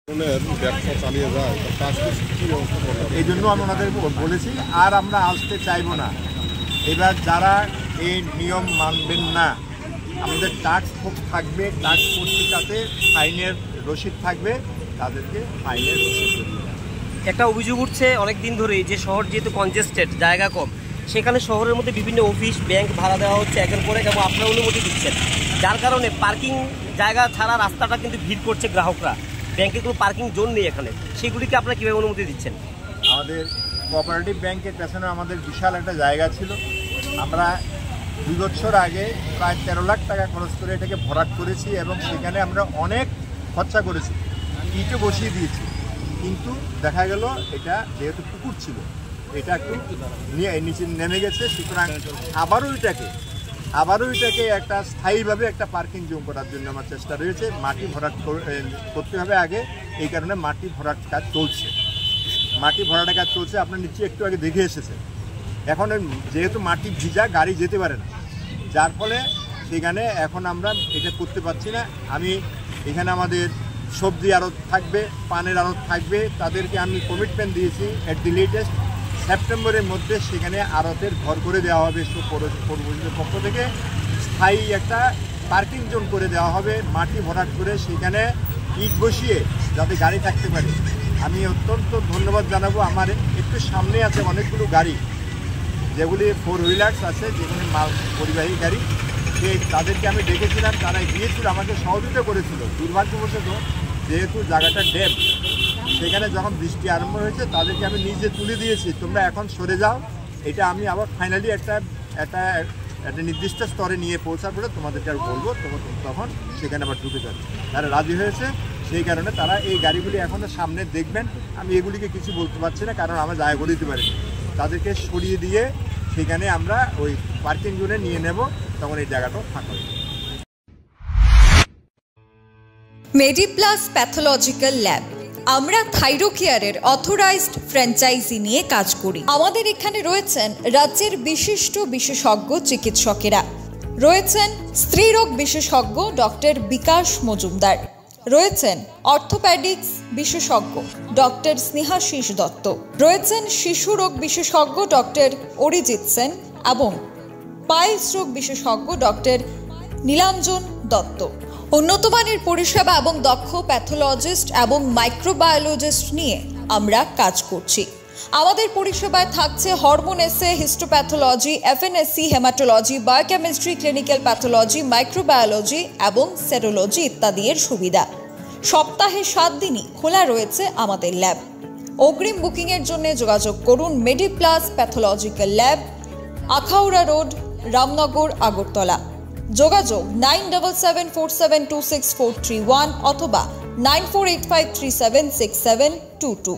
ব্যবসা চালিয়ে যায় এই জন্য আমি ওনাদের বলেছি আর আমরা আসতে চাইবো না। এবার যারা এই নিয়ম মানবেন না, আমাদের টাস্ক ফোর্স থাকবে, টাস্ক ফোর্সটাতে ফাইনের রসিদ থাকবে, তাদেরকে ফাইনের রসিদ দেবে। একটা অভিযোগ উঠছে অনেক দিন ধরেই যে শহর যেহেতু কনজেস্টেড, জায়গা কম, সেখানে শহরের মধ্যে বিভিন্ন অফিস ব্যাংক ভাড়া দেওয়া হচ্ছে একের পর এক এবং আপনারা অনুমতি দিচ্ছেন, যার কারণে পার্কিং জায়গা ছাড়া রাস্তাটা কিন্তু ভিড় করছে গ্রাহকরা। ব্যাংকে কোনো পার্কিং জোন নেই এখানে, সেগুলিকে আপনারা কীভাবে অনুমতি দিচ্ছেন? আমাদের কোঅপারেটিভ ব্যাংকের পেছনে আমাদের বিশাল একটা জায়গা ছিল। আমরা 2 বছর আগে প্রায় 13 লাখ টাকা খরচ করে এটাকে ভরাট করেছি এবং সেখানে আমরা অনেক খরচা করেছি, ইটও বসিয়ে দিয়েছি। কিন্তু দেখা গেল এটা যেহেতু পুকুর ছিল, এটা একটু নিচে নেমে গেছে, সুতরাং আবারও এটাকে একটা স্থায়ীভাবে একটা পার্কিং জোন করার জন্য আমার চেষ্টা রয়েছে। মাটি ভরাট করতে হবে আগে, এই কারণে মাটি ভরাট কাজ চলছে। আপনার নিচে একটু আগে দেখে এসেছেন। এখন যেহেতু মাটি ভিজা, গাড়ি যেতে পারে না, যার ফলে সেখানে এখন আমরা এটা করতে পারছি না। আমি এখানে আমাদের সবজি আড়ত থাকবে, পানের আড়ত থাকবে, তাদেরকে আমি কমিটমেন্ট দিয়েছি অ্যাট দি লেটেস্ট সেপ্টেম্বরের মধ্যে সেখানে আড়তের ঘর করে দেওয়া হবে। পৌরসভার পক্ষ থেকে স্থায়ী একটা পার্কিং জোন করে দেওয়া হবে, মাটি ভরাট করে সেখানে ইট বসিয়ে যাতে গাড়ি থাকতে পারে। আমি অত্যন্ত ধন্যবাদ জানাবো। আমার একটু সামনে আছে অনেকগুলো গাড়ি, যেগুলি 4 হুইলার্স আছে, যেগুলি মাল পরিবাহী গাড়ি, তাদেরকে আমি ডেকেছিলাম, তারা গিয়েছিল, আমাকে সহযোগিতা করেছিল। দুর্ভাগ্যবশত যেহেতু জায়গাটা ড্যাম, সেখানে যখন বৃষ্টি আরম্ভ হয়েছে তাদেরকে আমি নিজে তুলে দিয়েছি, তোমরা এখন সরে যাও। এটা আমি আবার ফাইনালি একটা নির্দিষ্ট স্তরে নিয়ে পৌঁছার পরে তোমাদেরকে আর বলবো, তখন সেখানে আবার ঢুকে যাচ্ছে। তারা রাজি হয়েছে, সেই কারণে তারা এই গাড়িগুলি এখনও সামনে দেখবেন। আমি এগুলিকে কিছু বলতে পারছি না, কারণ আমরা জায়গা করে দিতে পারিনি। তাদেরকে সরিয়ে দিয়ে সেখানে আমরা ওই পার্কিং জোনে নিয়ে নেব, তখন এই জায়গাটাও ফাঁকা হবে। মেডিপ্লাস প্যাথোলজিক্যাল ল্যাব, আমরা থাইরোকেয়ারের অথরাইজড ফ্র্যাঞ্চাইজি নিয়ে কাজ করি। আমাদের এখানে রয়েছেন রাজ্যের বিশিষ্ট বিশেষজ্ঞ চিকিৎসকেরা, রয়েছেন স্ত্রীরোগ বিশেষজ্ঞ ডক্টর বিকাশ মজুমদার, রয়েছেন অর্থোপ্যাডিক্স বিশেষজ্ঞ ডক্টর স্নেহাশিস দত্ত, রয়েছেন শিশু রোগ বিশেষজ্ঞ ডক্টর অরিজিৎ সেন এবং পাইলস রোগ বিশেষজ্ঞ ডক্টর নীলাঞ্জন দত্ত। উন্নত মানের পরিষেবা এবং দক্ষ প্যাথোলজিস্ট এবং মাইক্রোবায়োলজিস্ট নিয়ে আমরা কাজ করছি। আমাদের পরিষেবায় থাকছে হরমোন এসে, histopathology, FNSC, haematology, biochemistry, clinical pathology, microbiology এবং সেরোলজি ইত্যাদি এর সুবিধা। সপ্তাহে 7 দিনই খোলা রয়েছে আমাদের ল্যাব। অগ্রিম বুকিংয়ের জন্য যোগাযোগ করুন Mediplus pathological lab, Akhaura road, Ramnagar, Agartala. যোগাযোগ 9774726431 অথবা 9485376722।